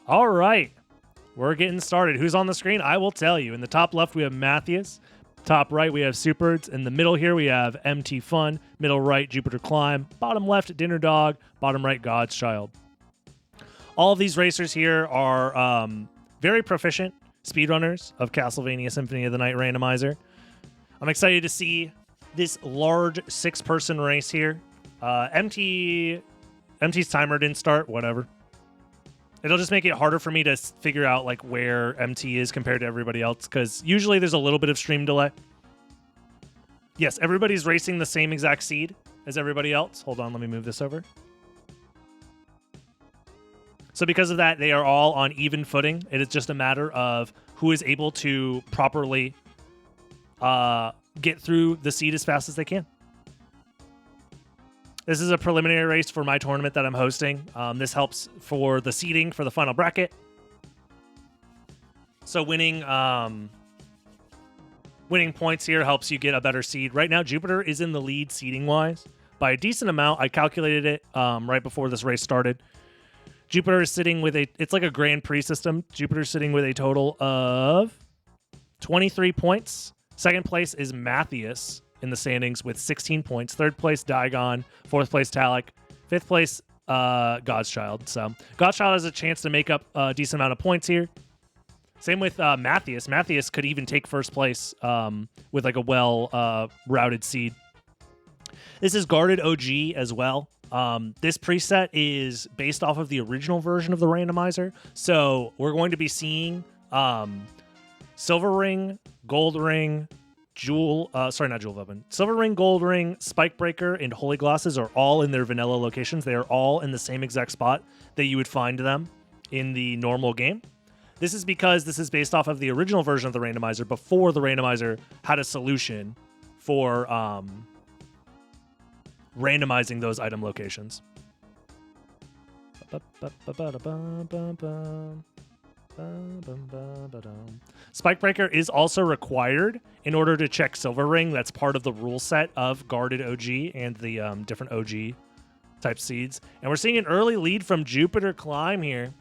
All right. We're getting started. Who's on the screen? I will tell you. In the top left, we have Matthias. Top right, we have Superds. In the middle here, we have MT Fun. Middle right, Jupiter Climb. Bottom left, Dinner Dog. Bottom right, God's Child. All of these racers here are very proficient speedrunners of Castlevania Symphony of the Night Randomizer. I'm excited to see this large 6-person race here. MT's timer didn't start. Whatever. It'll just make it harder for me to figure out like where MT is compared to everybody else, because usually there's a little bit of stream delay. Yes, everybody's racing the same exact seed as everybody else. Hold on, let me move this over. So because of that, they are all on even footing. It is just a matter of who is able to properly get through the seed as fast as they can. This is a preliminary race for my tournament that I'm hosting. This helps for the seeding for the final bracket. So winning points here helps you get a better seed. Right now, Jupiter is in the lead seeding-wise by a decent amount. I calculated it right before this race started. Jupiter is sitting with it's like a Grand Prix system. Jupiter's sitting with a total of 23 points. Second place is Matthias in the standings with 16 points. Third place, Digon. Fourth place, Talik. Fifth place, God's Child. So God's Child has a chance to make up a decent amount of points here. Same with Matthias. Matthias could even take first place with like a well-routed seed. This is guarded OG as well. This preset is based off of the original version of the randomizer. So we're going to be seeing Silver Ring, Gold Ring, Silver Ring, Gold Ring, Spike Breaker, and Holy Glasses are all in their vanilla locations. They are all in the same exact spot that you would find them in the normal game. This is because this is based off of the original version of the randomizer before the randomizer had a solution for randomizing those item locations. Spike Breaker is also required in order to check Silver Ring. That's part of the rule set of guarded OG and the different OG type seeds. And we're seeing an early lead from Jupiter Climb here.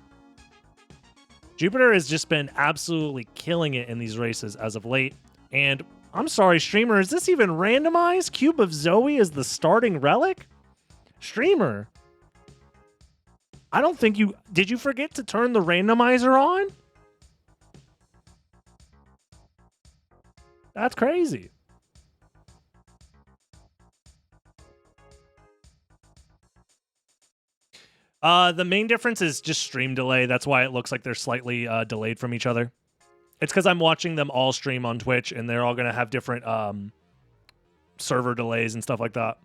Jupiter has just been absolutely killing it in these races as of late. And I'm sorry, streamer, is this even randomized? Cube of Zoe is the starting relic? Streamer, I don't think you... Did you forget to turn the randomizer on? That's crazy. The main difference is just stream delay. That's why it looks like they're slightly delayed from each other. It's because I'm watching them all stream on Twitch, and they're all going to have different server delays and stuff like that.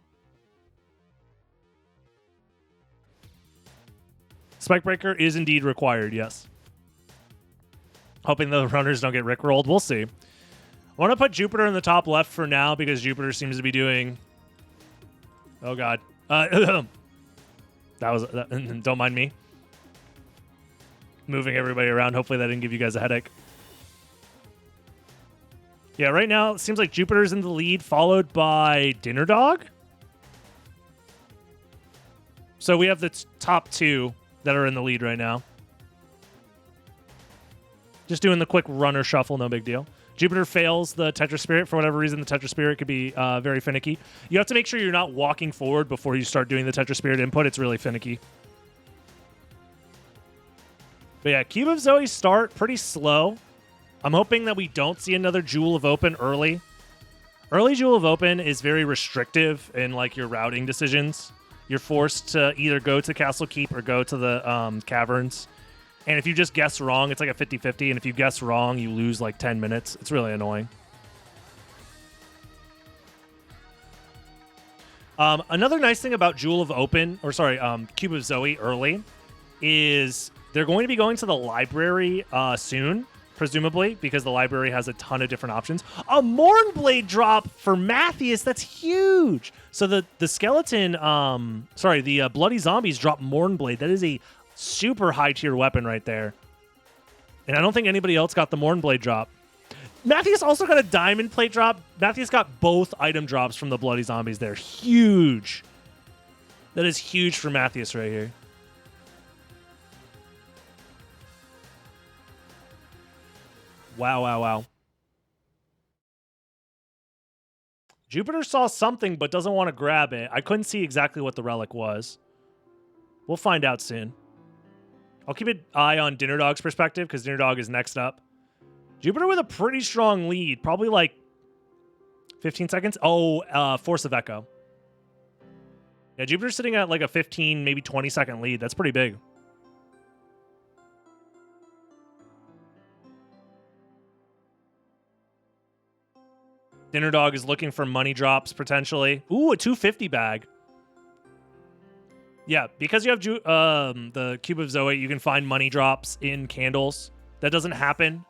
Spike Breaker is indeed required, yes. Hoping the runners don't get rickrolled. We'll see. I want to put Jupiter in the top left for now because Jupiter seems to be doing... Oh, God. That was... Don't mind me. Moving everybody around. Hopefully that didn't give you guys a headache. Yeah, right now it seems like Jupiter's in the lead, followed by Dinner Dog. So we have the top two that are in the lead right now. Just doing the quick runner shuffle, no big deal. Jupiter fails the Tetra Spirit. For whatever reason, the Tetra Spirit could be very finicky. You have to make sure you're not walking forward before you start doing the Tetra Spirit input. It's really finicky. But yeah, Cube of Zoe start pretty slow. I'm hoping that we don't see another Jewel of Open early. Early Jewel of Open is very restrictive in like your routing decisions. You're forced to either go to Castle Keep or go to the caverns. And if you just guess wrong, it's like a 50-50. And if you guess wrong, you lose like 10 minutes. It's really annoying. Another nice thing about Jewel of Open, Cube of Zoe early, is they're going to be going to the library soon, presumably, because the library has a ton of different options. A Mournblade drop for Matthias. That's huge. So the skeleton, the Bloody Zombies drop Mournblade. That is a super high tier weapon right there. And I don't think anybody else got the Mournblade drop. Matthias also got a Diamond Plate drop. Matthias got both item drops from the Bloody Zombies there. Huge. That is huge for Matthias right here. Wow, wow, wow. Jupiter saw something but doesn't want to grab it. I couldn't see exactly what the relic was. We'll find out soon. I'll keep an eye on Dinner Dog's perspective because Dinner Dog is next up. Jupiter with a pretty strong lead. Probably like 15 seconds. Oh, Force of Echo. Yeah, Jupiter's sitting at like a 15, maybe 20-second lead. That's pretty big. Dinner Dog is looking for money drops, potentially. Ooh, a 250 bag. Yeah, because you have the Cube of Zoe, you can find money drops in candles. That doesn't happen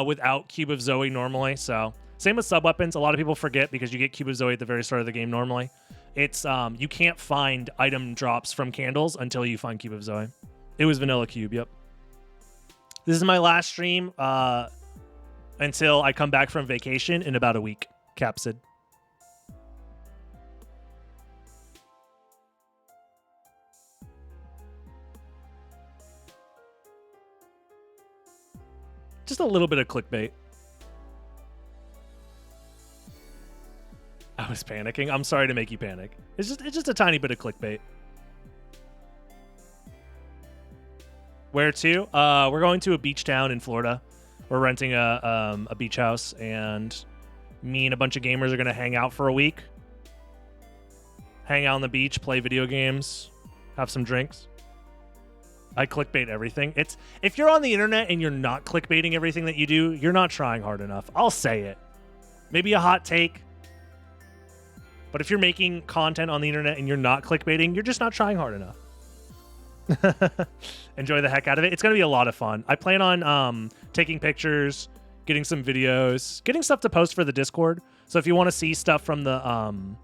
without Cube of Zoe normally. So same with sub-weapons. A lot of people forget because you get Cube of Zoe at the very start of the game normally. It's you can't find item drops from candles until you find Cube of Zoe. It was Vanilla Cube, yep. This is my last stream until I come back from vacation in about a week. Capsid. Just a little bit of clickbait. I was panicking. I'm sorry to make you panic. It's just a tiny bit of clickbait. Where to? We're going to a beach town in Florida. We're renting a beach house, and me and a bunch of gamers are gonna hang out for a week. Hang out on the beach, play video games, have some drinks. I clickbait everything. It's if you're on the internet and you're not clickbaiting everything that you do, you're not trying hard enough. I'll say it. Maybe a hot take. But if you're making content on the internet and you're not clickbaiting, you're just not trying hard enough. Enjoy the heck out of it. It's going to be a lot of fun. I plan on taking pictures, getting some videos, getting stuff to post for the Discord. So if you want to see stuff from the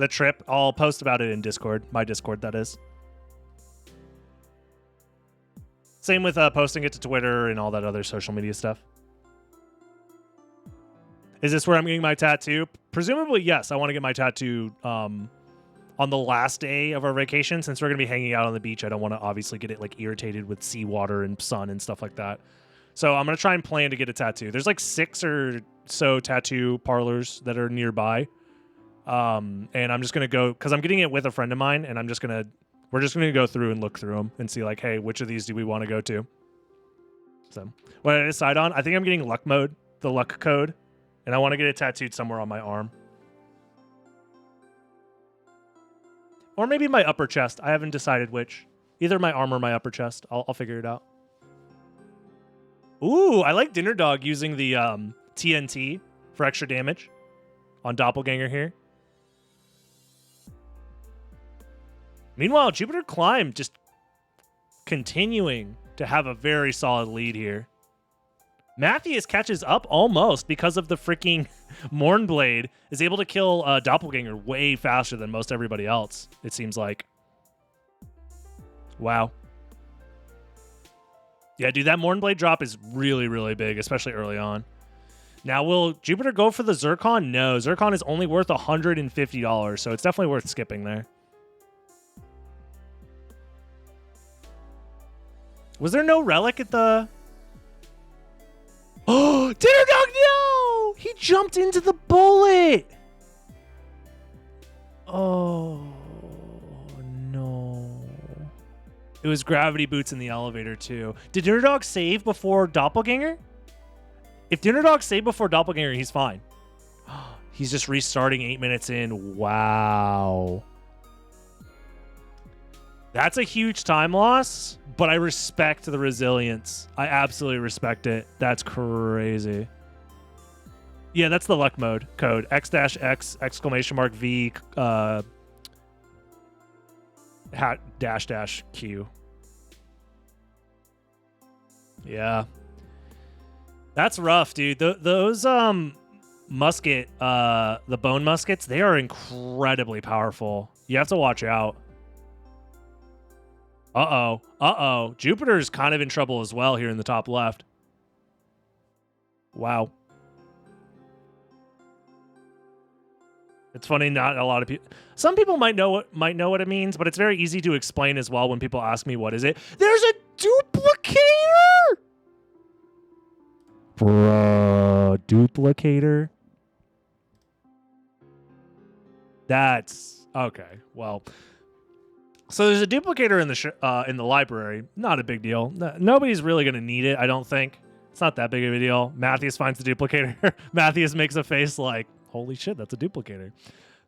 trip, I'll post about it in Discord. My Discord, that is. Same with posting it to Twitter and all that other social media stuff. Is this where I'm getting my tattoo? Presumably, yes. I want to get my tattoo on the last day of our vacation. Since we're going to be hanging out on the beach, I don't want to obviously get it like irritated with seawater and sun and stuff like that. So I'm going to try and plan to get a tattoo. There's like 6 or so tattoo parlors that are nearby. And I'm just going to go, because I'm getting it with a friend of mine, and we're just going to go through and look through them and see like, hey, which of these do we want to go to? So what did I decide on? I think I'm getting luck mode, the luck code. And I want to get it tattooed somewhere on my arm. Or maybe my upper chest. I haven't decided which. Either my arm or my upper chest. I'll figure it out. Ooh, I like Dinner Dog using the TNT for extra damage on Doppelganger here. Meanwhile, Jupiter Climb just continuing to have a very solid lead here. Mathias catches up almost because of the freaking Mournblade is able to kill Doppelganger way faster than most everybody else, it seems like. Wow. Yeah, dude, that Mournblade drop is really, really big, especially early on. Now, will Jupiter go for the Zircon? No, Zircon is only worth $150, so it's definitely worth skipping there. Was there no relic at the... Oh, Dinner Dog, no! He jumped into the bullet! Oh, no. It was gravity boots in the elevator, too. Did Dinner Dog save before Doppelganger? If Dinner Dog saved before Doppelganger, he's fine. He's just restarting 8 minutes in. Wow. That's a huge time loss, but I respect the resilience. I absolutely respect it. That's crazy. Yeah, that's the luck mode code. X-X exclamation mark V hat dash Q. Yeah. That's rough, dude. Those musket, the bone muskets, they are incredibly powerful. You have to watch out. Uh-oh. Jupiter's kind of in trouble as well here in the top left. Wow. It's funny, not a lot of people... Some people might know what it means, but it's very easy to explain as well when people ask me, what is it? There's a duplicator! Bruh, duplicator? That's okay. Well, so there's a duplicator in the library. Not a big deal. Nobody's really going to need it, I don't think. It's not that big of a deal. Matthias finds the duplicator. Matthias makes a face like, holy shit, that's a duplicator.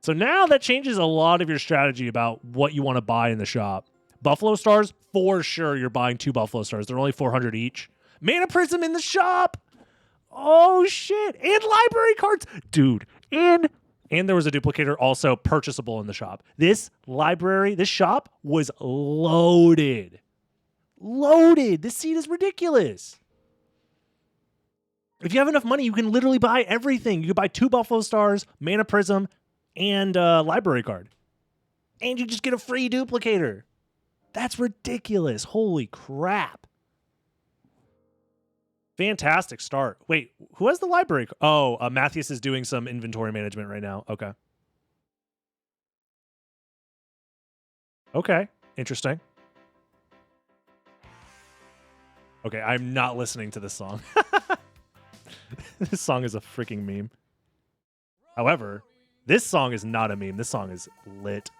So now that changes a lot of your strategy about what you want to buy in the shop. Buffalo Stars, for sure you're buying 2 Buffalo Stars. They're only 400 each. Mana Prism in the shop. Oh, shit. And library cards. Dude, and there was a duplicator also purchasable in the shop. This shop was loaded. Loaded. This seed is ridiculous. If you have enough money, you can literally buy everything. You can buy 2 Buffalo Stars, Mana Prism, and a library card. And you just get a free duplicator. That's ridiculous. Holy crap. Fantastic start. Wait, who has the library? Oh, Matthias is doing some inventory management right now. Okay. Okay. Interesting. Okay, I'm not listening to this song. This song is a freaking meme. However, this song is not a meme. This song is lit.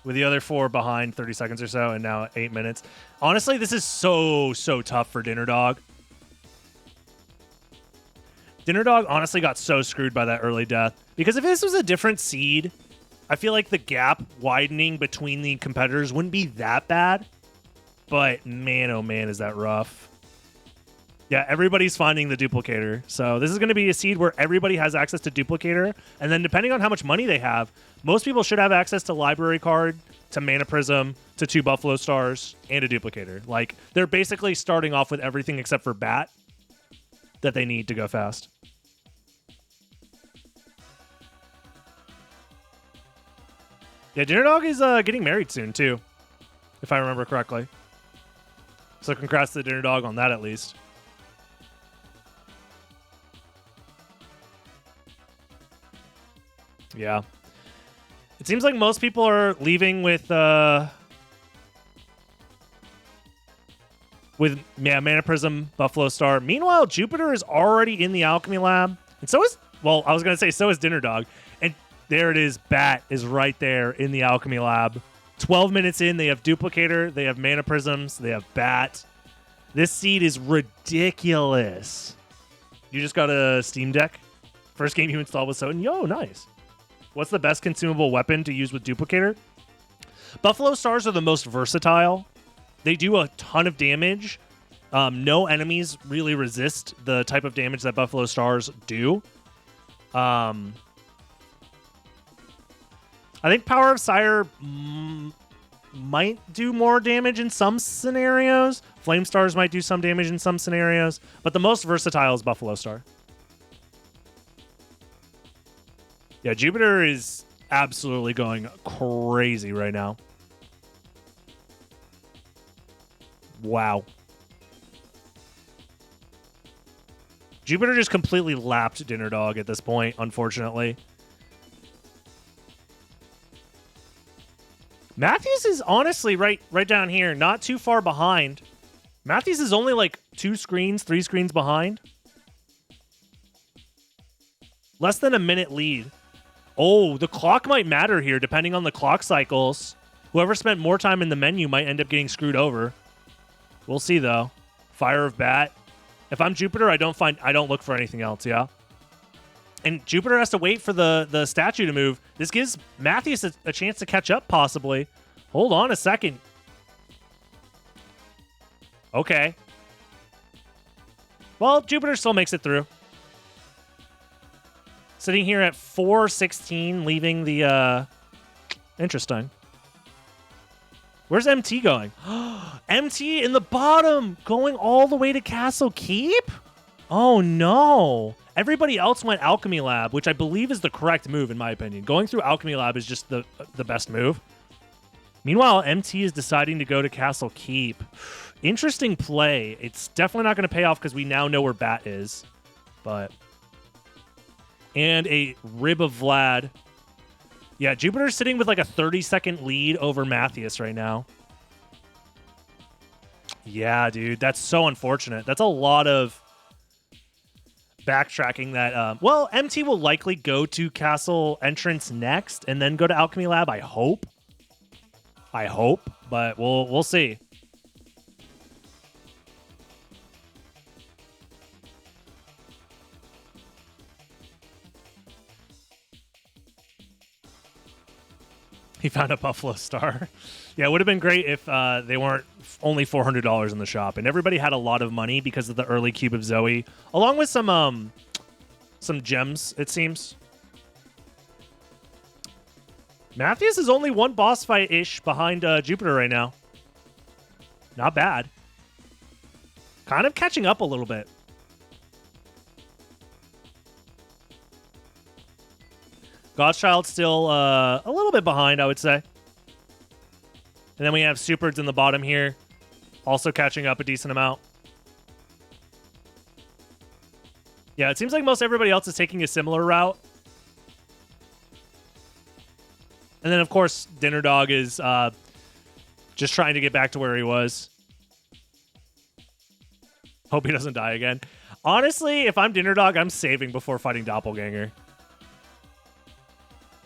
With the other 4 behind 30 seconds or so, and now 8 minutes. Honestly, this is so tough for Dinner Dog. Dinner Dog honestly got so screwed by that early death. Because if this was a different seed, I feel like the gap widening between the competitors wouldn't be that bad. But man, oh man, is that rough. Yeah, everybody's finding the duplicator. So this is going to be a seed where everybody has access to duplicator. And then depending on how much money they have, most people should have access to library card, to Mana Prism, to 2 Buffalo Stars, and a duplicator. Like, they're basically starting off with everything except for Bat that they need to go fast. Yeah, Dinner Dog is getting married soon, too, if I remember correctly. So congrats to Dinner Dog on that, at least. Yeah. It seems like most people are leaving with Mana Prism, Buffalo Star. Meanwhile, Jupiter is already in the Alchemy Lab. And so is, well, I was going to say, so is Dinner Dog. And there it is. Bat is right there in the Alchemy Lab. 12 minutes in, they have Duplicator, they have Mana Prisms, they have Bat. This seed is ridiculous. You just got a Steam Deck? First game you installed with SotN? Yo, nice. What's the best consumable weapon to use with Duplicator? Buffalo Stars are the most versatile. They do a ton of damage. No enemies really resist the type of damage that Buffalo Stars do. I think Power of Sire might do more damage in some scenarios. Flame Stars might do some damage in some scenarios. But the most versatile is Buffalo Star. Yeah, Jupiter is absolutely going crazy right now. Wow. Jupiter just completely lapped Dinner Dog at this point, unfortunately. Matthews is honestly right down here, not too far behind. Matthews is only like 3 screens behind. Less than a minute lead. Oh, the clock might matter here, depending on the clock cycles. Whoever spent more time in the menu might end up getting screwed over. We'll see, though. Fire of Bat. If I'm Jupiter, I don't look for anything else, yeah? And Jupiter has to wait for the statue to move. This gives Matthews a chance to catch up, possibly. Hold on a second. Okay. Well, Jupiter still makes it through. Sitting here at 4:16, leaving the... Interesting. Where's MT going? MT in the bottom, going all the way to Castle Keep? Oh, no. Everybody else went Alchemy Lab, which I believe is the correct move, in my opinion. Going through Alchemy Lab is just the best move. Meanwhile, MT is deciding to go to Castle Keep. Interesting play. It's definitely not going to pay off because we now know where Bat is. But... And a Rib of Vlad. Yeah, Jupiter's sitting with like a 30-second lead over Matthews right now. Yeah, dude. That's so unfortunate. That's a lot of backtracking that... well, MT will likely go to Castle Entrance next and then go to Alchemy Lab, I hope. But we'll see. He found a Buffalo Star. Yeah, it would have been great if they weren't only $400 in the shop, and everybody had a lot of money because of the early Cube of Zoe, along with some gems, it seems. Matthews is only one boss fight-ish behind Jupiter right now. Not bad. Kind of catching up a little bit. Godchild still a little bit behind, I would say. And then we have Superds in the bottom here, also catching up a decent amount. Yeah, it seems like most everybody else is taking a similar route. And then, of course, Dinner Dog is just trying to get back to where he was. Hope he doesn't die again. Honestly, if I'm Dinner Dog, I'm saving before fighting Doppelganger.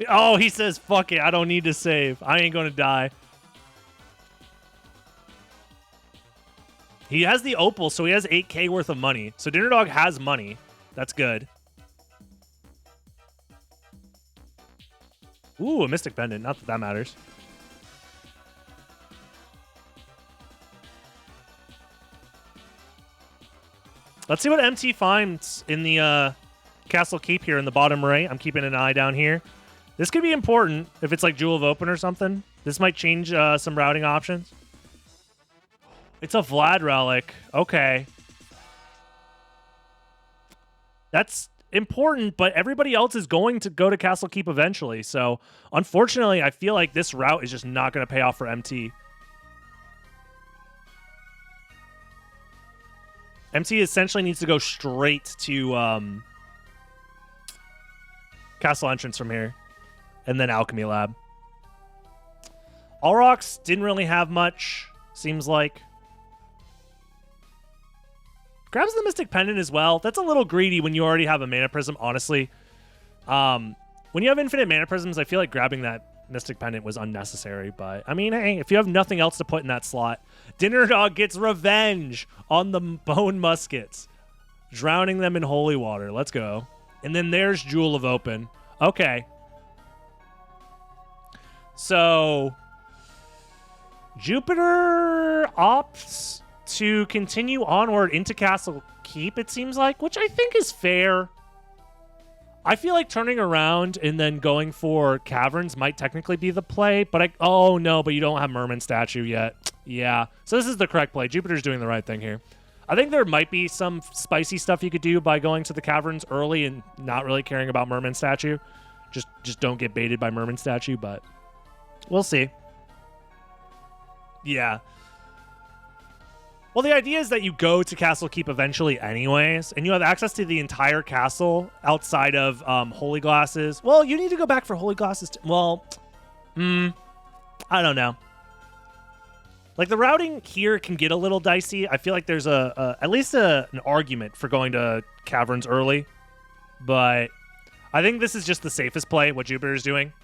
Oh, he says, fuck it, I don't need to save. I ain't going to die. He has the Opal, so he has 8K worth of money. So Dinner Dog has money. That's good. Ooh, a Mystic Pendant. Not that that matters. Let's see what MT finds in the Castle Keep here in the bottom right. I'm keeping an eye down here. This could be important if it's like Jewel of Open or something. This might change some routing options. It's a Vlad relic. Okay. That's important, but everybody else is going to go to Castle Keep eventually. So, unfortunately, I feel like this route is just not going to pay off for MT. MT essentially needs to go straight to Castle Entrance from here. And then Alchemy Lab. Alrox didn't really have much, seems like. Grabs the Mystic Pendant as well. That's a little greedy when you already have a Mana Prism, honestly. When you have infinite Mana Prisms, I feel like grabbing that Mystic Pendant was unnecessary. But, I mean, hey, if you have nothing else to put in that slot, Dinner Dog gets revenge on the Bone Muskets. Drowning them in holy water. Let's go. And then there's Jewel of Open. Okay. So, Jupiter opts to continue onward into Castle Keep, it seems like, which I think is fair. I feel like turning around and then going for Caverns might technically be the play, but oh no, but you don't have Merman statue yet. Yeah, so this is the correct play. Jupiter's doing the right thing here. I think there might be some spicy stuff you could do by going to the Caverns early and not really caring about Merman statue. Just don't get baited by Merman statue, but we'll see. Yeah. Well, the idea is that you go to Castle Keep eventually anyways, and you have access to the entire castle outside of Holy Glasses. Well, you need to go back for Holy Glasses. Well, I don't know. Like, the routing here can get a little dicey. I feel like there's at least an argument for going to Caverns early, but I think this is just the safest play, what Jupiter's doing.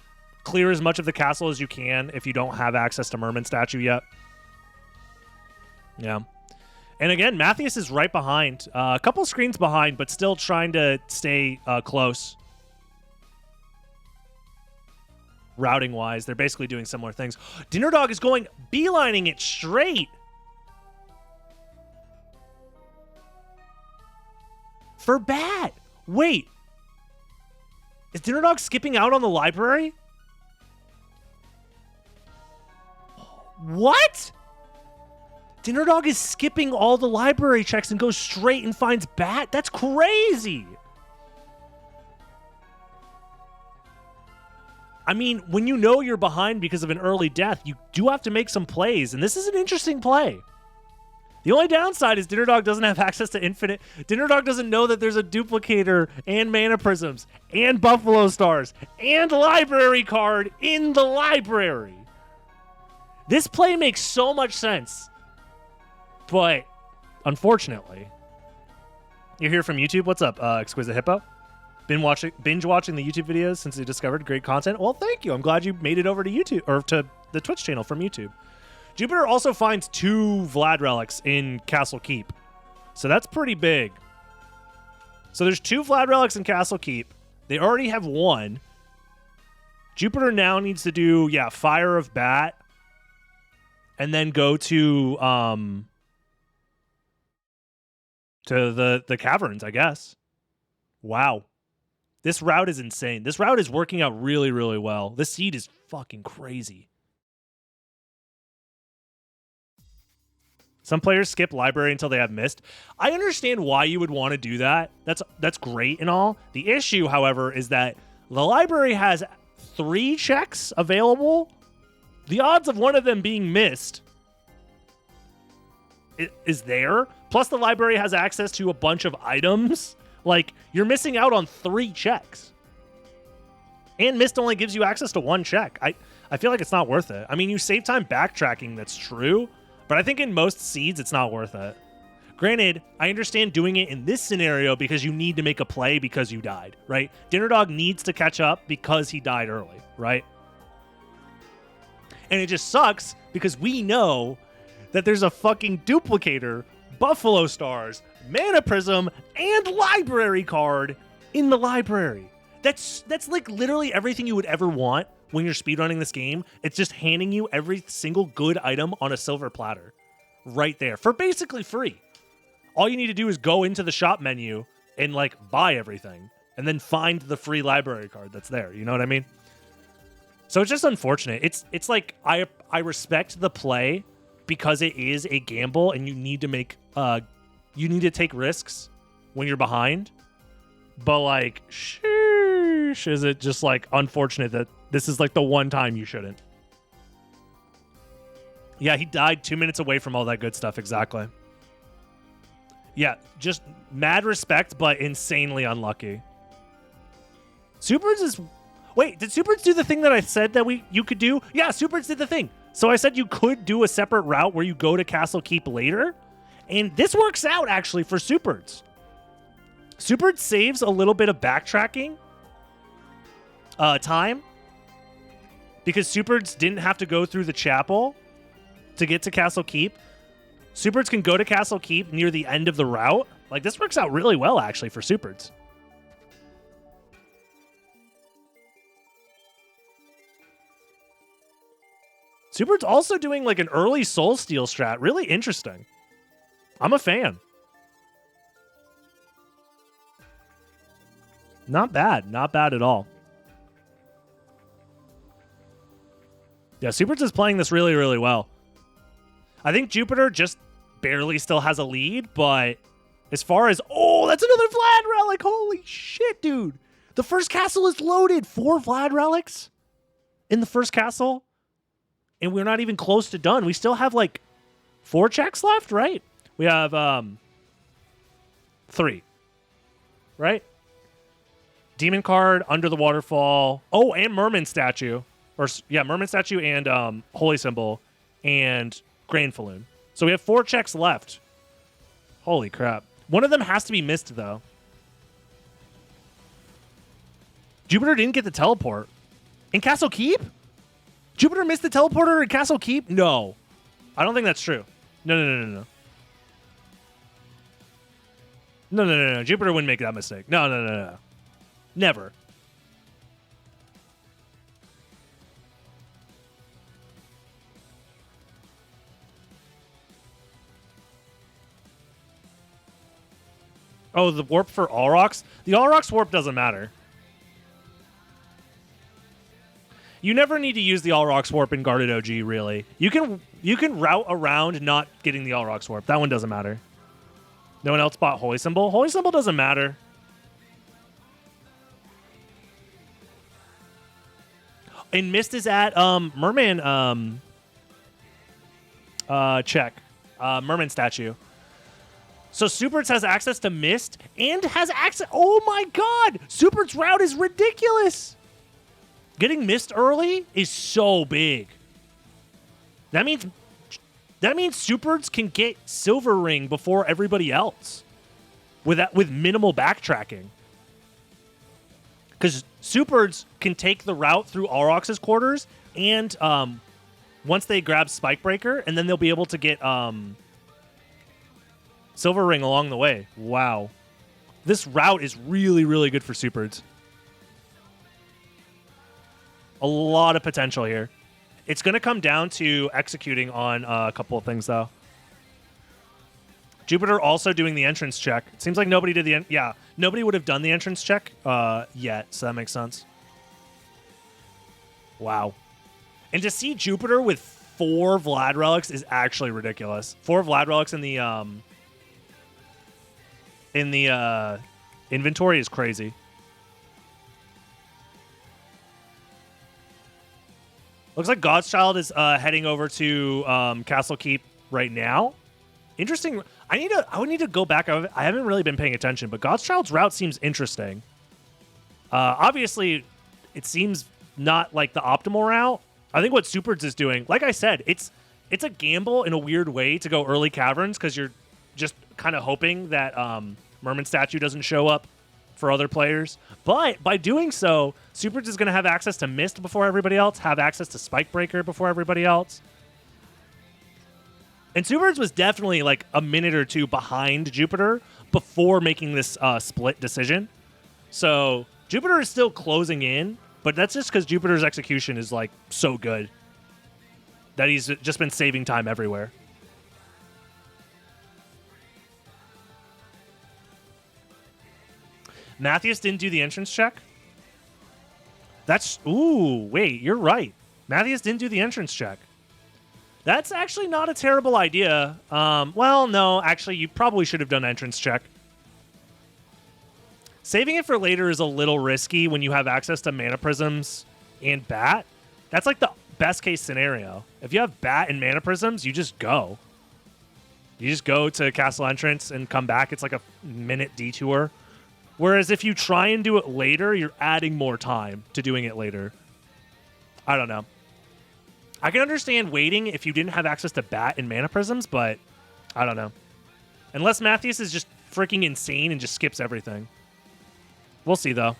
Clear as much of the castle as you can if you don't have access to Merman statue yet. Yeah. And again, Mathias is right behind. A couple screens behind, but still trying to stay close. Routing-wise, they're basically doing similar things. Dinner Dog is going, beelining it straight. For Bat. Wait. Is Dinner Dog skipping out on the library? What? Dinner Dog is skipping all the library checks and goes straight and finds Bat? That's crazy. I mean, when you know you're behind because of an early death, you do have to make some plays, and this is an interesting play. The only downside is Dinner Dog doesn't have access to infinite. Dinner Dog doesn't know that there's a duplicator and mana prisms and Buffalo Stars and library card in the library. This play makes so much sense. But unfortunately, you're here from YouTube. What's up, Exquisite Hippo? Binge watching the YouTube videos since you discovered great content. Well, thank you. I'm glad you made it over to YouTube or to the Twitch channel from YouTube. Jupiter also finds 2 Vlad relics in Castle Keep. So that's pretty big. So there's 2 Vlad relics in Castle Keep. They already have 1. Jupiter now needs to do, Fire of Bat. And then go to the caverns, I guess. Wow. This route is insane. This route is working out really, really well. This seed is fucking crazy. Some players skip library until they have missed. I understand why you would want to do that. That's great and all. The issue, however, is that the library has 3 checks available. The odds of one of them being missed is there. Plus, the library has access to a bunch of items. Like, you're missing out on 3 checks. And missed only gives you access to 1 check. I feel like it's not worth it. I mean, you save time backtracking, that's true. But I think in most seeds, it's not worth it. Granted, I understand doing it in this scenario because you need to make a play because you died, right? Dinner Dog needs to catch up because he died early, right? And it just sucks because we know that there's a fucking duplicator, Buffalo Stars, Mana Prism, and library card in the library. That's like literally everything you would ever want when you're speedrunning this game. It's just handing you every single good item on a silver platter right there for basically free. All you need to do is go into the shop menu and like buy everything and then find the free library card that's there. You know what I mean? So it's just unfortunate. It's like I respect the play because it is a gamble and you need to take risks when you're behind. But like, sheesh, is it just like unfortunate that this is like the one time you shouldn't? Yeah, he died 2 minutes away from all that good stuff. Exactly. Yeah, just mad respect, but insanely unlucky. Supers is... Wait, did Supers do the thing that I said that you could do? Yeah, Supers did the thing. So I said you could do a separate route where you go to Castle Keep later. And this works out, actually, for Supers. Supers saves a little bit of backtracking time. Because Supers didn't have to go through the chapel to get to Castle Keep. Supers can go to Castle Keep near the end of the route. Like, this works out really well, actually, for Supers. Supers also doing, like, an early Soul Steal strat. Really interesting. I'm a fan. Not bad. Not bad at all. Yeah, Supers is playing this really, really well. I think Jupiter just barely still has a lead, but as far as... Oh, that's another Vlad relic! Holy shit, dude! The first castle is loaded! 4 Vlad relics in the first castle, and we're not even close to done. We still have, like, 4 checks left, right? We have, 3. Right? Demon card, Under the Waterfall. Oh, and Merman statue. Merman statue and Holy Symbol and Grand Falloon. So we have 4 checks left. Holy crap. One of them has to be missed, though. Jupiter didn't get the teleport. In Castle Keep? Jupiter missed the teleporter in Castle Keep? No. I don't think that's true. No. No. Jupiter wouldn't make that mistake. No. Never. Oh, the warp for Allrocks? The Allrocks warp doesn't matter. You never need to use the Allrocks warp in Guarded OG, really. You can route around not getting the Allrocks warp. That one doesn't matter. No one else bought Holy Symbol? Holy Symbol doesn't matter. And Mist is at Merman check. Merman statue. So Superts has access to Mist and has access... Oh my god! Superts route is ridiculous! Getting Mist early is so big. That means That means Superds can get Silver Ring before everybody else with minimal backtracking. Because Superds can take the route through Aurochs's quarters, and once they grab Spikebreaker, and then they'll be able to get Silver Ring along the way. Wow. This route is really, really good for Superds. A lot of potential here. It's going to come down to executing on a couple of things, though. Jupiter also doing the entrance check. It seems like nobody did the... Yeah, nobody would have done the entrance check yet, so that makes sense. Wow. And to see Jupiter with 4 Vlad Relics is actually ridiculous. 4 Vlad Relics in the inventory is crazy. Looks like Godchild is heading over to Castle Keep right now. Interesting. I would need to go back. I haven't really been paying attention, but Godchild's route seems interesting. Obviously, it seems not like the optimal route. I think what Superds is doing, like I said, it's a gamble in a weird way to go early caverns because you're just kind of hoping that Merman Statue doesn't show up for other players. But by doing so, Superds is going to have access to Mist before everybody else, have access to Spikebreaker before everybody else. And Superds was definitely like a minute or two behind Jupiter before making this split decision. So Jupiter is still closing in, but that's just because Jupiter's execution is like so good that he's just been saving time everywhere. Matthias didn't do the entrance check. Ooh, wait, you're right. Matthias didn't do the entrance check. That's actually not a terrible idea. Well, no, actually, you probably should have done entrance check. Saving it for later is a little risky when you have access to Mana Prisms and Bat. That's like the best case scenario. If you have Bat and Mana Prisms, you just go. You just go to Castle Entrance and come back. It's like a minute detour. Whereas if you try and do it later, you're adding more time to doing it later. I don't know. I can understand waiting if you didn't have access to Bat and Mana Prisms, but I don't know. Unless Matthias is just freaking insane and just skips everything. We'll see, though.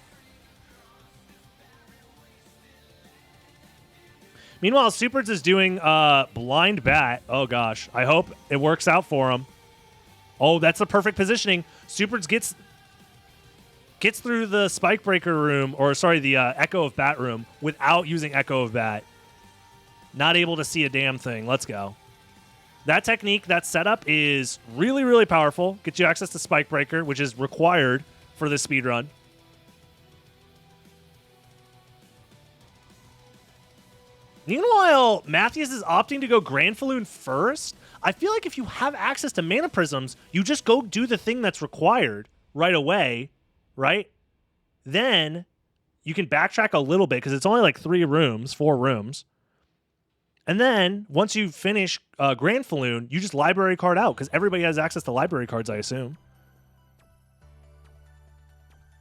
Meanwhile, Superds is doing Blind Bat. Oh, gosh. I hope it works out for him. Oh, that's the perfect positioning. Superds gets through the Spikebreaker room, or sorry, the Echo of Bat room without using Echo of Bat. Not able to see a damn thing. Let's go. That technique, that setup is really, really powerful. Gets you access to Spikebreaker, which is required for this speedrun. Meanwhile, Matthias is opting to go Grand Falloon first. I feel like if you have access to Mana Prisms, you just go do the thing that's required right away, right? Then you can backtrack a little bit because it's only like 4 rooms. And then once you finish Grand Falloon, you just library card out because everybody has access to library cards, I assume.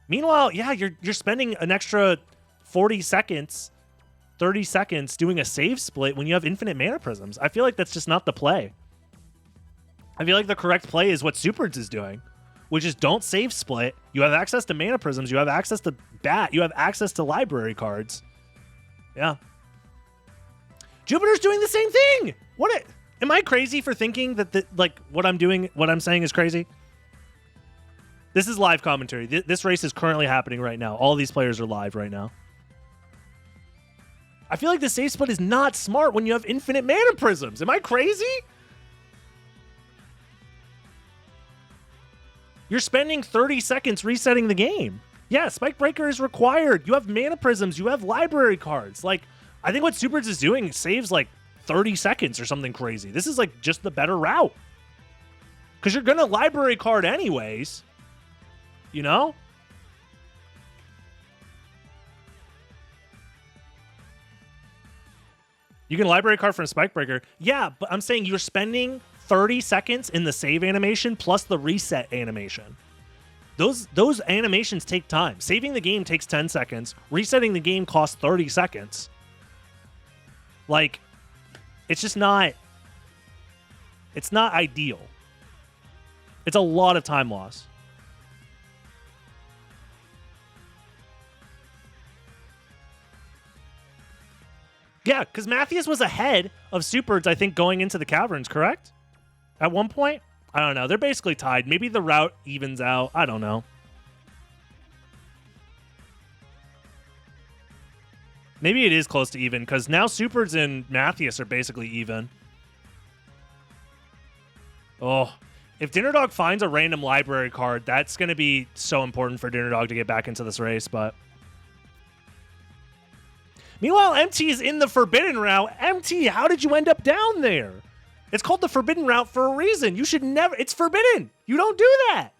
Meanwhile, yeah, you're spending an extra 40 seconds, 30 seconds doing a save split when you have infinite Mana Prisms. I feel like that's just not the play. I feel like the correct play is what Superds is doing, which is don't save split. You have access to Mana Prisms. You have access to Bat. You have access to library cards. Yeah. Jupiter's doing the same thing. Am I crazy for thinking that what I'm saying is crazy? This is live commentary. This race is currently happening right now. All these players are live right now. I feel like the save split is not smart when you have infinite Mana Prisms. Am I crazy? You're spending 30 seconds resetting the game. Yeah, Spikebreaker is required. You have Mana Prisms. You have library cards. Like, I think what Superds is doing saves like 30 seconds or something crazy. This is like just the better route. Because you're going to library card anyways. You know? You can library card from Spikebreaker. Yeah, but I'm saying you're spending 30 seconds in the save animation plus the reset animation. Those animations take time. Saving the game takes 10 seconds. Resetting the game costs 30 seconds. Like, it's just not... It's not ideal. It's a lot of time loss. Yeah, because Mathias was ahead of Superds, I think, going into the caverns, correct? At one point? I don't know. They're basically tied. Maybe the route evens out. I don't know. Maybe it is close to even, because now Superds and Mathias are basically even. Oh, if Dinner Dog finds a random library card, that's going to be so important for Dinner Dog to get back into this race, but... Meanwhile, MT is in the Forbidden Route. MT, how did you end up down there? It's called the Forbidden Route for a reason. You should never... It's forbidden. You don't do that.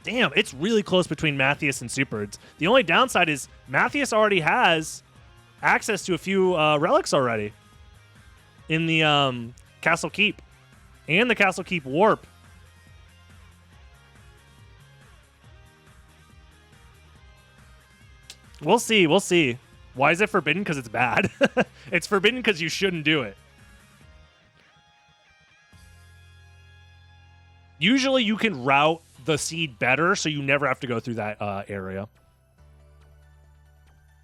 Damn, it's really close between Mathias and Superds. The only downside is Mathias already has access to a few relics already in the Castle Keep and the Castle Keep Warp. We'll see. We'll see. Why is it forbidden? Because it's bad. It's forbidden because you shouldn't do it. Usually you can route the seed better, so you never have to go through that area.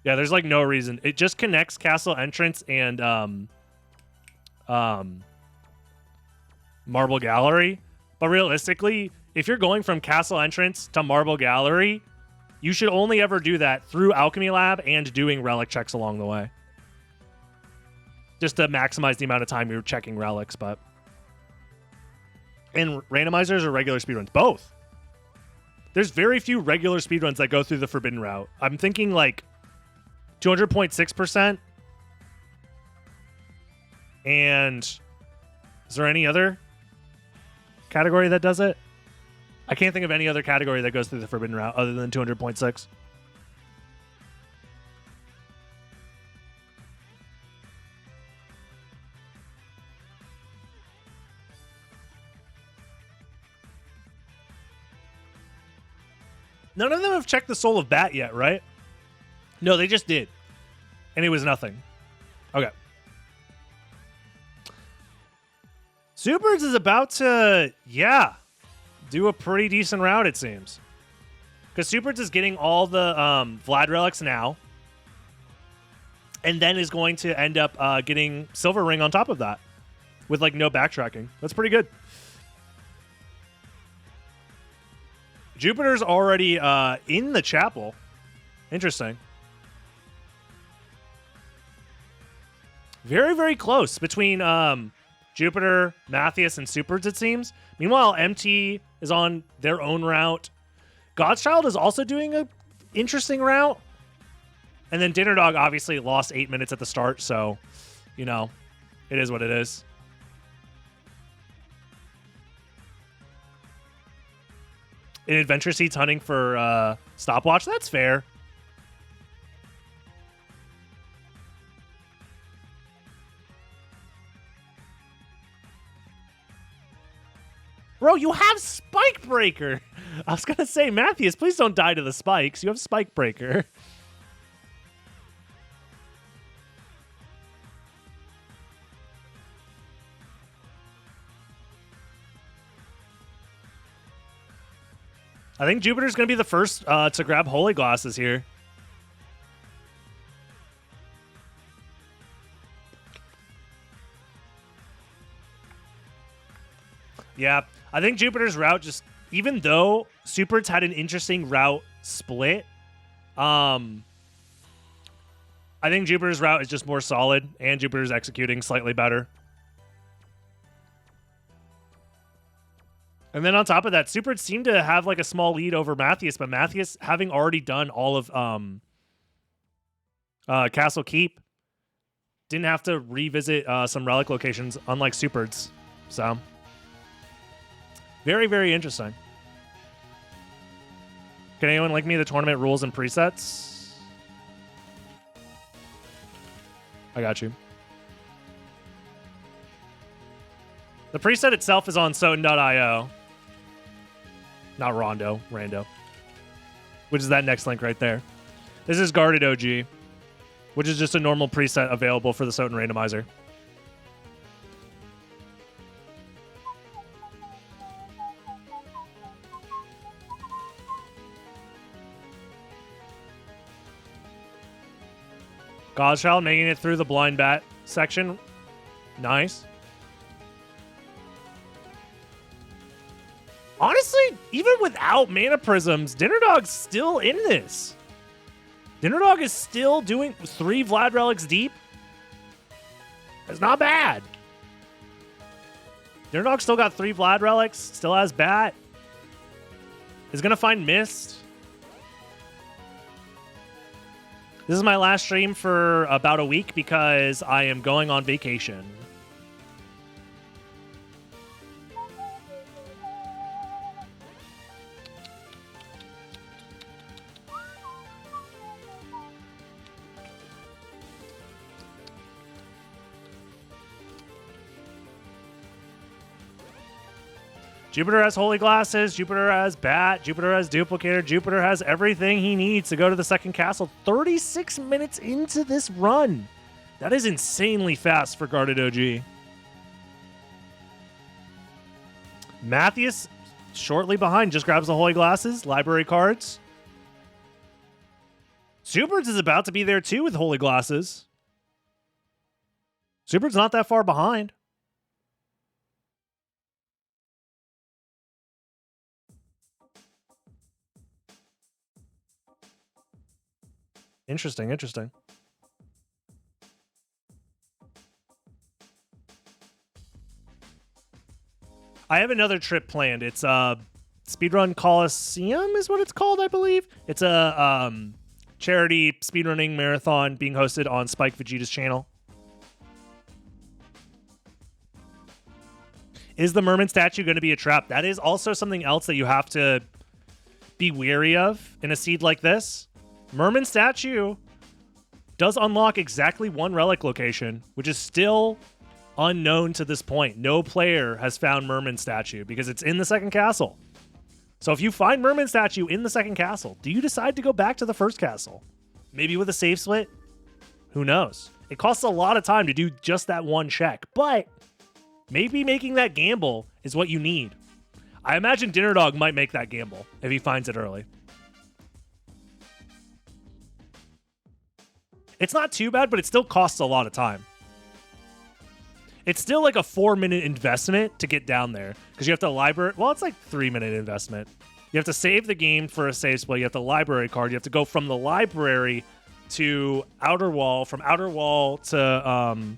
Yeah, there's like no reason. It just connects Castle Entrance and Marble Gallery. But realistically, if you're going from Castle Entrance to Marble Gallery, you should only ever do that through Alchemy Lab and doing relic checks along the way. Just to maximize the amount of time you're checking relics, but... And randomizers or regular speedruns? Both. There's very few regular speedruns that go through the Forbidden Route. I'm thinking like 200.6%. And is there any other category that does it? I can't think of any other category that goes through the Forbidden Route other than 200.6. None of them have checked the Soul of Bat yet, right? No, they just did. And it was nothing. Okay. Superds is about to, do a pretty decent route, it seems. Because Superds is getting all the Vlad relics now. And then is going to end up getting Silver Ring on top of that. With, like, no backtracking. That's pretty good. Jupiter's already in the chapel. Interesting. Very, very close between Jupiter, Mathias, and Superds, it seems. Meanwhile, MT is on their own route. Godchild is also doing an interesting route. And then Dinner Dog obviously lost 8 minutes at the start, so, you know, it is what it is. In Adventure Seats hunting for stopwatch, that's fair. Bro, you have Spike Breaker. I was going to say, Mathias, please don't die to the spikes. You have Spike Breaker. I think Jupiter's going to be the first to grab Holy Glasses here. Yeah, I think Jupiter's route just, even though Superds had an interesting route split, I think Jupiter's route is just more solid, and Jupiter's executing slightly better. And then on top of that, Superds seemed to have like a small lead over Mathias, but Mathias, having already done all of Castle Keep, didn't have to revisit some relic locations, unlike Superds. So, very, very interesting. Can anyone link me the tournament rules and presets? I got you. The preset itself is on SotN.io. Not Rando. Which is that next link right there. This is Guarded OG, which is just a normal preset available for the SotN randomizer. Godchild making it through the blind bat section. Nice. Honestly, even without mana prisms, Dinner Dog's still in this. Dinner Dog is still doing 3 Vlad relics deep. It's not bad. Dinner Dog still got 3 Vlad relics, still has bat. Is going to find Mist. This is my last stream for about a week because I am going on vacation. Jupiter has Holy Glasses, Jupiter has Bat, Jupiter has Duplicator, Jupiter has everything he needs to go to the second castle. 36 minutes into this run. That is insanely fast for Guarded OG. Matthias, shortly behind, just grabs the Holy Glasses, library cards. Superbirds is about to be there too with Holy Glasses. Superbird's not that far behind. Interesting, interesting. I have another trip planned. It's Speedrun Coliseum is what it's called, I believe. It's a charity speedrunning marathon being hosted on Spike Vegeta's channel. Is the Merman statue going to be a trap? That is also something else that you have to be wary of in a seed like this. Merman statue does unlock exactly 1 relic location, which is still unknown to this point. No player has found Merman statue because it's in the second castle. So if you find Merman statue in the second castle, do you decide to go back to the first castle? Maybe with a save split? Who knows? It costs a lot of time to do just that 1 check, but maybe making that gamble is what you need. I imagine Dinner Dog might make that gamble if he finds it early. It's not too bad, but it still costs a lot of time. It's still like a 4-minute investment to get down there because you have to library. Well, it's like 3-minute investment. You have to save the game for a save split. You have the library card. You have to go from the library to Outer Wall, from Outer Wall to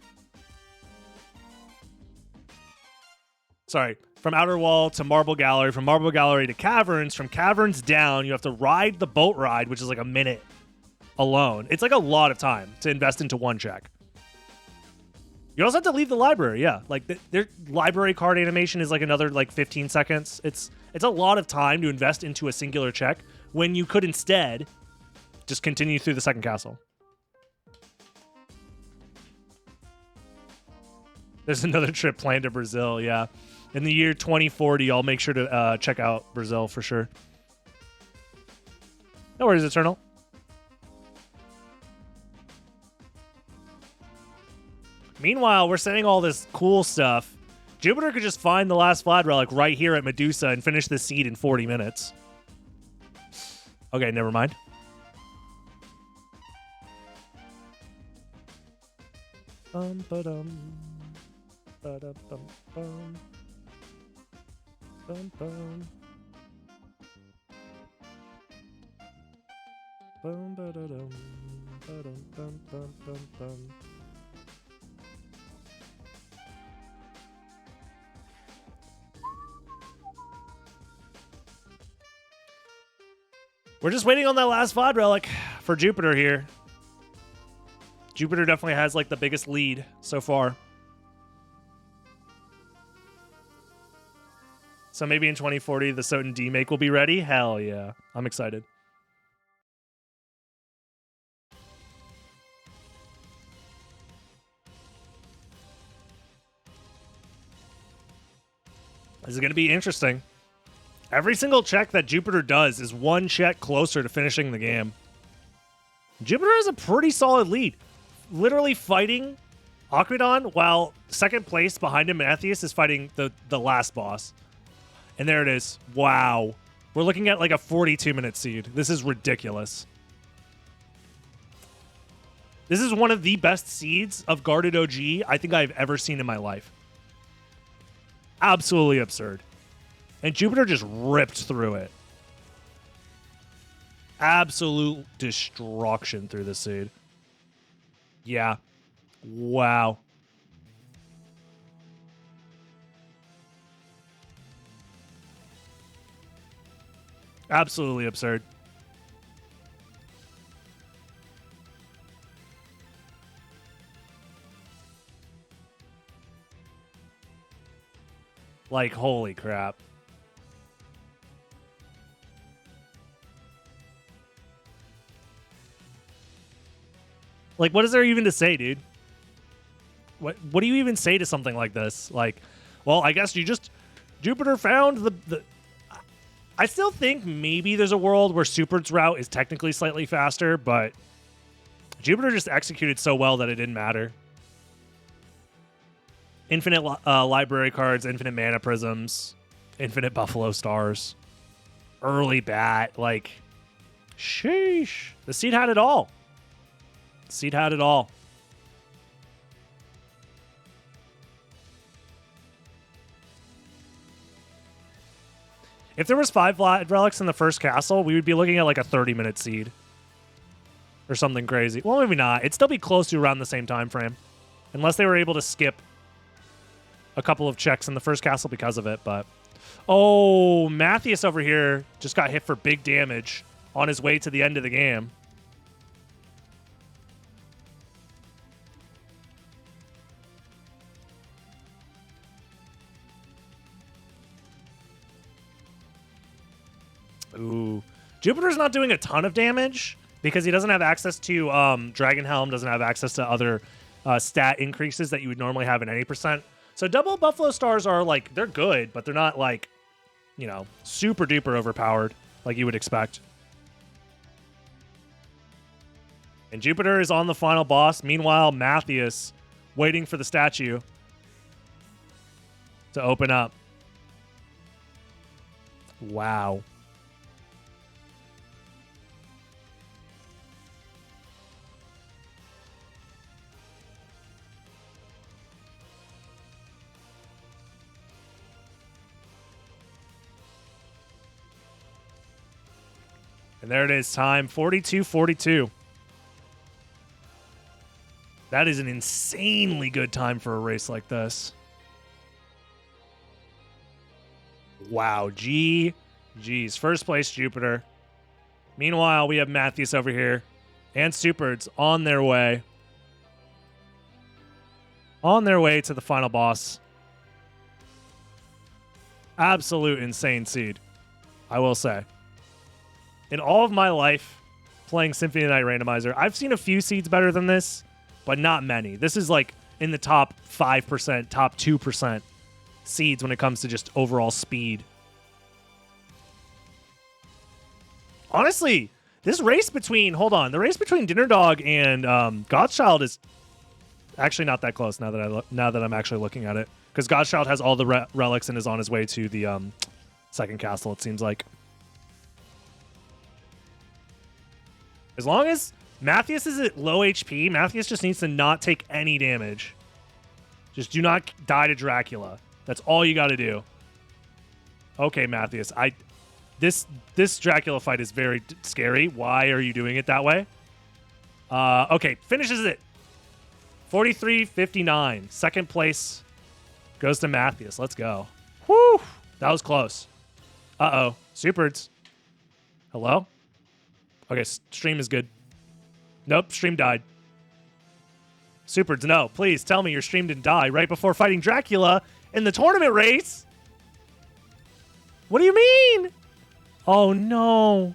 from Outer Wall to Marble Gallery, from Marble Gallery to Caverns, from Caverns down. You have to ride the boat ride, which is like a minute alone. It's like a lot of time to invest into 1 check. You also have to leave the library, yeah. Like their library card animation is like another like 15 seconds. It's a lot of time to invest into a singular check when you could instead just continue through the second castle. There's another trip planned to Brazil, yeah. In the year 2040, I'll make sure to check out Brazil for sure. No worries, Eternal. Meanwhile, we're saying all this cool stuff. Jupiter could just find the last Vlad relic right here at Medusa and finish this seed in 40 minutes. Okay, never mind. Ba-dum, ba-da-bum, bum. Bum, bum. Bum, ba-da-dum, ba-dum, bum, bum, bum, bum. We're just waiting on that last VOD relic for Jupiter here. Jupiter definitely has like the biggest lead so far. So maybe in 2040 the SotN D-Make will be ready? Hell yeah. I'm excited. This is going to be interesting. Every single check that Jupiter does is 1 check closer to finishing the game. Jupiter has a pretty solid lead. Literally fighting Aquidon while second place behind him, Matthias, is fighting the last boss. And there it is. Wow. We're looking at like a 42-minute seed. This is ridiculous. This is one of the best seeds of guarded OG I think I've ever seen in my life. Absolutely absurd. And Jupiter just ripped through it. Absolute destruction through the seed. Yeah. Wow. Absolutely absurd. Like, holy crap. Like, what is there even to say, dude? What do you even say to something like this? Like, well, I guess you just... Jupiter found the I still think maybe there's a world where Super's route is technically slightly faster, but Jupiter just executed so well that it didn't matter. Infinite library cards, infinite mana prisms, infinite Buffalo Stars, early bat, like, sheesh. The seed had it all. The seed had it all. If there was 5 relics in the first castle, we would be looking at like a 30-minute seed. Or something crazy. Well, maybe not. It'd still be close to around the same time frame. Unless they were able to skip a couple of checks in the first castle because of it, but... Oh, Matthias over here just got hit for big damage on his way to the end of the game. Ooh. Jupiter's not doing a ton of damage because he doesn't have access to Dragon Helm, doesn't have access to other stat increases that you would normally have in any percent. So double Buffalo Stars are like, they're good, but they're not like, you know, super duper overpowered like you would expect. And Jupiter is on the final boss. Meanwhile, Matthias waiting for the statue to open up. Wow. And there it is, time 42:42. That is an insanely good time for a race like this. Wow, GG's. First place, Jupiter. Meanwhile, we have Matthias over here and Superds on their way. On their way to the final boss. Absolute insane seed, I will say. In all of my life playing Symphony Night Randomizer, I've seen a few seeds better than this, but not many. This is like in the top 5%, top 2% seeds when it comes to just overall speed. Honestly, this race between, the race between Dinner Dog and Godchild is actually not that close now that I'm actually looking at it. Because Godchild has all the relics and is on his way to the second castle, it seems like. As long as Matthias is at low HP, Matthias just needs to not take any damage. Just do not die to Dracula. That's all you got to do. Okay, Matthias. This Dracula fight is very scary. Why are you doing it that way? Okay, finishes it. 43:59. Second place goes to Matthias. Let's go. Whew. That was close. Uh-oh. Superds. Hello? Okay, stream is good. Nope, stream died. Superds, no. Please tell me your stream didn't die right before fighting Dracula in the tournament race. What do you mean? Oh, no.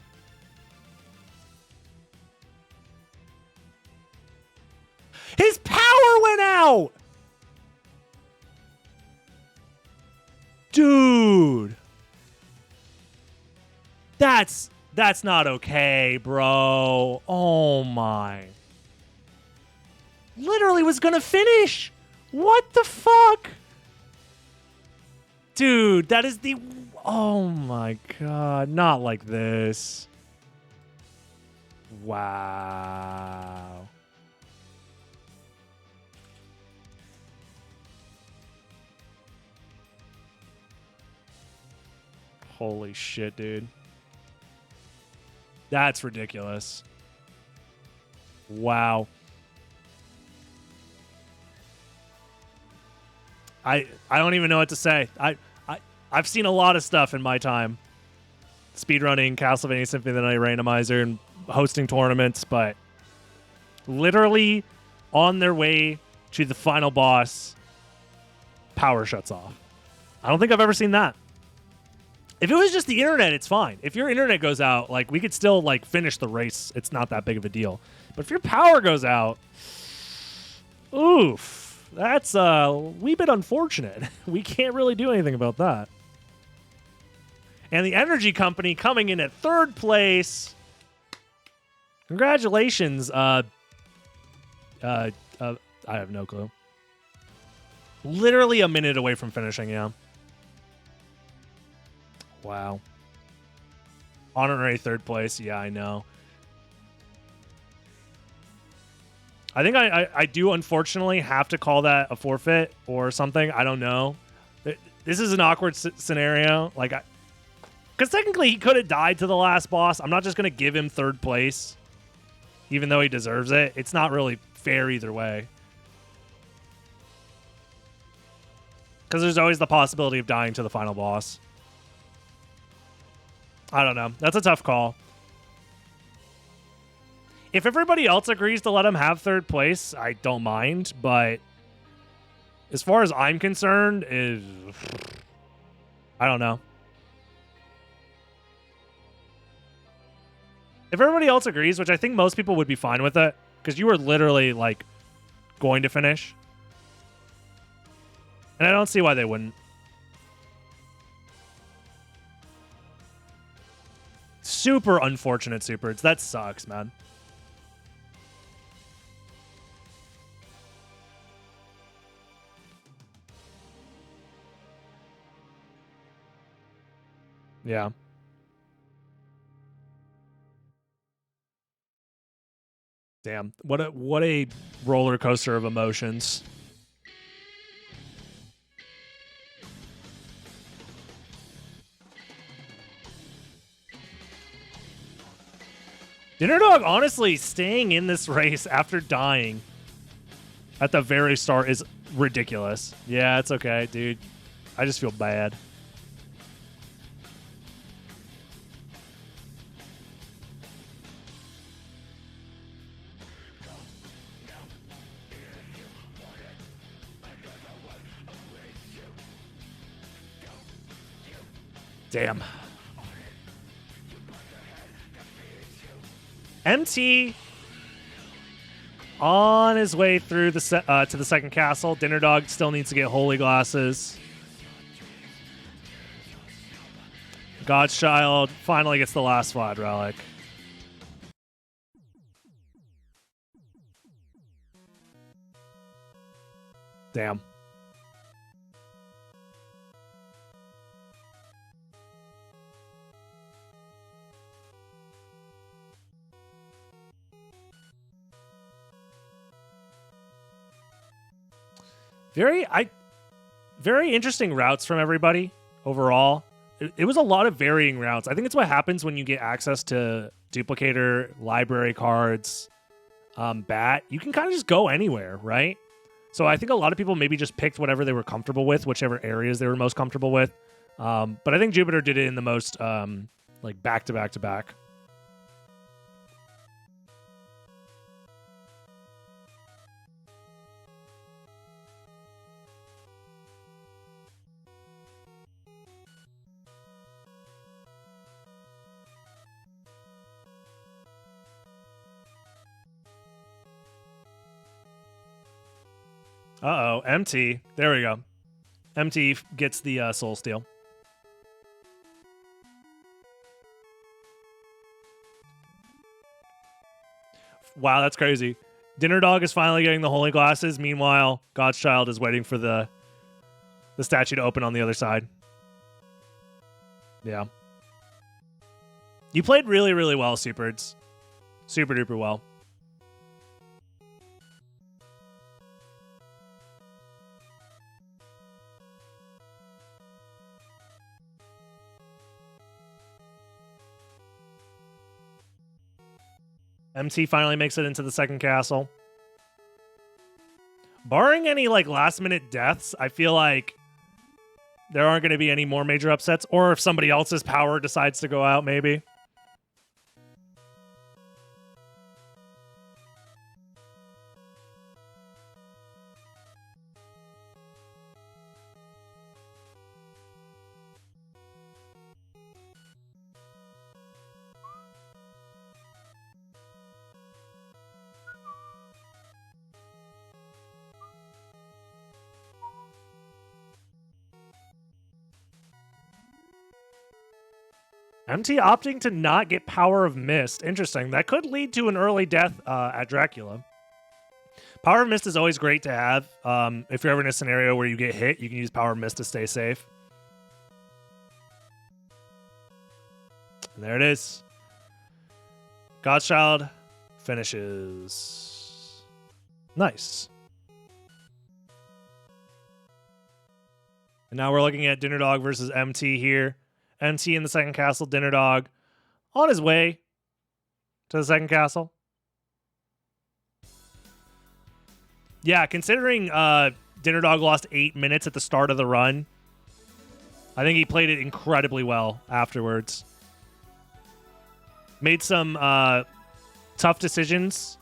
His power went out! Dude. That's not okay, bro. Oh, my. Literally was gonna finish. What the fuck? Dude, that is the... Oh, my God. Not like this. Wow. Holy shit, dude. That's ridiculous. Wow. I don't even know what to say. I've seen a lot of stuff in my time. Speedrunning, Castlevania Symphony of the Night Randomizer, and hosting tournaments, but literally on their way to the final boss, power shuts off. I don't think I've ever seen that. If it was just the internet, it's fine. If your internet goes out, like, we could still, like, finish the race. It's not that big of a deal. But if your power goes out, oof, that's a wee bit unfortunate. We can't really do anything about that. And the energy company coming in at third place. Congratulations. I have no clue. Literally a minute away from finishing, yeah. Wow. Honorary third place. Yeah, I know. I think I do, unfortunately, have to call that a forfeit or something. I don't know. This is an awkward scenario. Like, because technically he could have died to the last boss. I'm not just going to give him third place, even though he deserves it. It's not really fair either way. Because there's always the possibility of dying to the final boss. I don't know. That's a tough call. If everybody else agrees to let him have third place, I don't mind. But as far as I'm concerned, I don't know. If everybody else agrees, which I think most people would be fine with it, because you were literally, like, going to finish. And I don't see why they wouldn't. Super unfortunate, Supers. That sucks, man. Yeah. Damn. What a roller coaster of emotions. Dinner Dog, honestly, staying in this race after dying at the very start is ridiculous. Yeah, it's okay, dude. I just feel bad. Damn. MT on his way through the to the second castle. Dinner Dog still needs to get holy glasses. God's Child finally gets the last Vlad relic. Damn. Very interesting routes from everybody overall. It was a lot of varying routes. I think it's what happens when you get access to duplicator, library cards, bat. You can kind of just go anywhere, right? So I think a lot of people maybe just picked whatever they were comfortable with, whichever areas they were most comfortable with. But I think Jupiter did it in the most like back to back to back. Uh-oh, MT. There we go. MT gets the soul steal. Wow, that's crazy. Dinner Dog is finally getting the holy glasses. Meanwhile, God's Child is waiting for the statue to open on the other side. Yeah. You played really, really well, Superds. Super duper well. MT finally makes it into the second castle. Barring any like last minute deaths, I feel like there aren't going to be any more major upsets, or if somebody else's power decides to go out, maybe. MT opting to not get Power of Mist. Interesting. That could lead to an early death at Dracula. Power of Mist is always great to have. If you're ever in a scenario where you get hit, you can use Power of Mist to stay safe. And there it is. Godchild finishes. Nice. And now we're looking at Dinner Dog versus MT here. MT in the second castle, Dinner Dog on his way to the second castle. Yeah, considering Dinner Dog lost 8 minutes at the start of the run, I think he played it incredibly well afterwards. Made some tough decisions.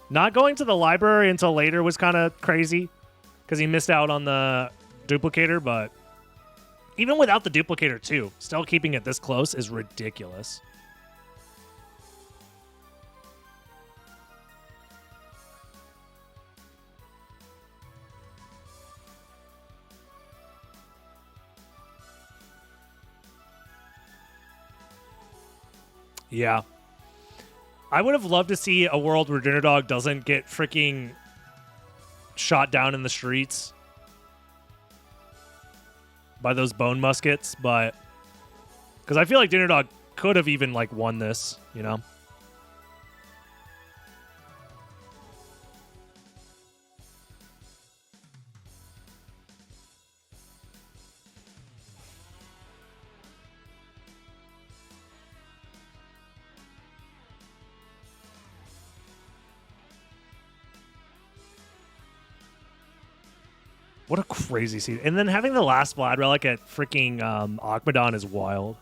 Not going to the library until later was kind of crazy because he missed out on the duplicator, but even without the duplicator too, still keeping it this close is ridiculous. Yeah. I would have loved to see a world where Dinner Dog doesn't get freaking shot down in the streets by those bone muskets, but because I feel like Dinner Dog could have even like won this, you know. What a crazy scene. And then having the last Vlad relic at freaking Akmadon is wild.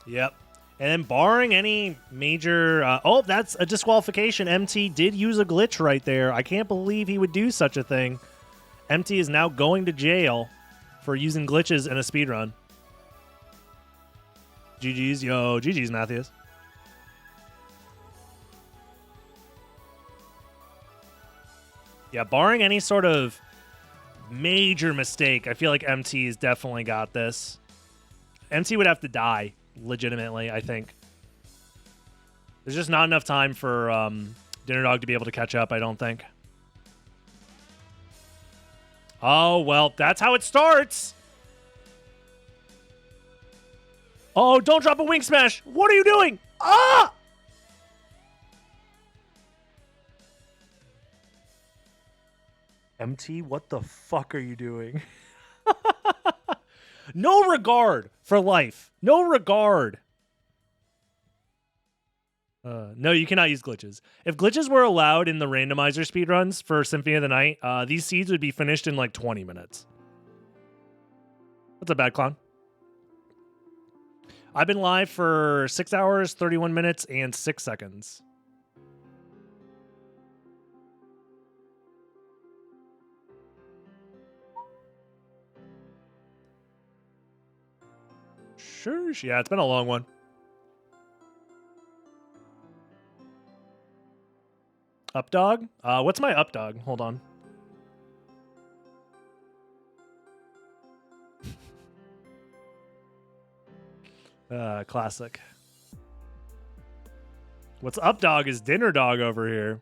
Yep. And then barring any major... oh, that's a disqualification. MT did use a glitch right there. I can't believe he would do such a thing. MT is now going to jail for using glitches in a speedrun. GG's. Yo, GG's, Matthews. Yeah, barring any sort of major mistake, I feel like MT's definitely got this. MT would have to die. Legitimately, I think. There's just not enough time for Dinner Dog to be able to catch up, I don't think. Oh, well, that's how it starts. Oh, don't drop a wing smash. What are you doing? Ah! MT, what the fuck are you doing? No regard for life. No regard. No, you cannot use glitches. If glitches were allowed in the randomizer speedruns for Symphony of the Night, these seeds would be finished in like 20 minutes. That's a bad clown. I've been live for 6 hours, 31 minutes, and 6 seconds. Sure. Yeah, it's been a long one. Up dog? What's my up dog? Hold on. Classic. What's up dog is Dinner Dog over here.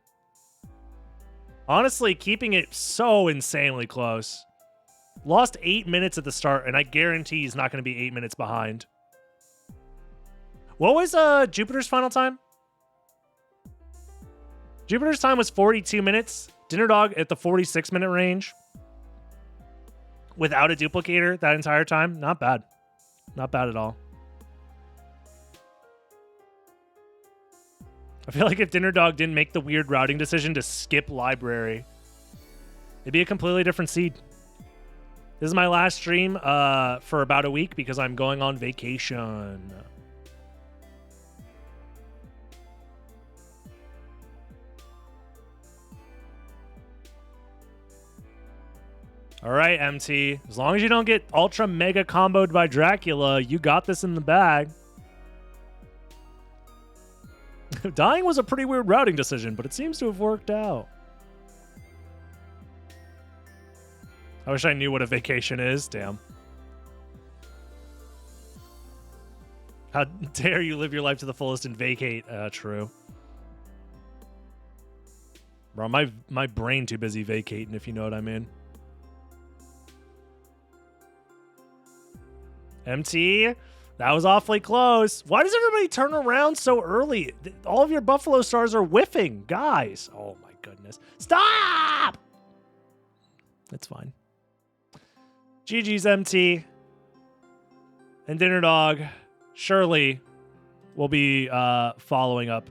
Honestly, keeping it so insanely close. Lost 8 minutes at the start, and I guarantee he's not going to be 8 minutes behind. What was Jupiter's final time? Jupiter's time was 42 minutes. Dinner Dog at the 46-minute range. Without a duplicator that entire time. Not bad. Not bad at all. I feel like if Dinner Dog didn't make the weird routing decision to skip library, it'd be a completely different seed. This is my last stream for about a week because I'm going on vacation. All right, MT. As long as you don't get ultra mega comboed by Dracula, you got this in the bag. Dying was a pretty weird routing decision, but it seems to have worked out. I wish I knew what a vacation is. Damn. How dare you live your life to the fullest and vacate? True. Bro, my brain too busy vacating, if you know what I mean. MT, that was awfully close. Why does everybody turn around so early? All of your Buffalo Stars are whiffing, guys. Oh my goodness. Stop! It's fine. GG's MT. And Dinner Dog surely will be following up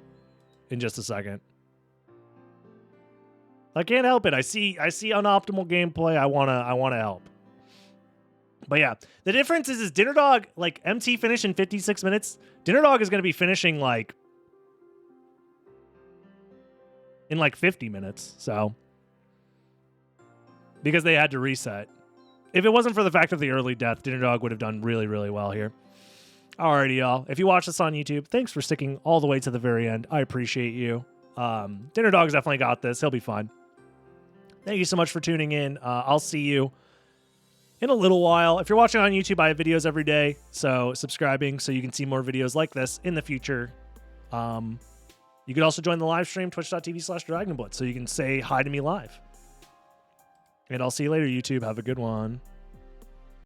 in just a second. I can't help it. I see unoptimal gameplay. I wanna help. But yeah, the difference is Dinner Dog, like MT finished in 56 minutes. Dinner Dog is going to be finishing like in like 50 minutes. So because they had to reset. If it wasn't for the fact of the early death, Dinner Dog would have done really, really well here. Alrighty, y'all. If you watch this on YouTube, thanks for sticking all the way to the very end. I appreciate you. Dinner Dog's definitely got this. He'll be fine. Thank you so much for tuning in. I'll see you in a little while. If you're watching on YouTube, I have videos every day, so subscribing so you can see more videos like this in the future. You can also join the live stream, twitch.tv/DragonBlitz, so you can say hi to me live. And I'll see you later, YouTube. Have a good one.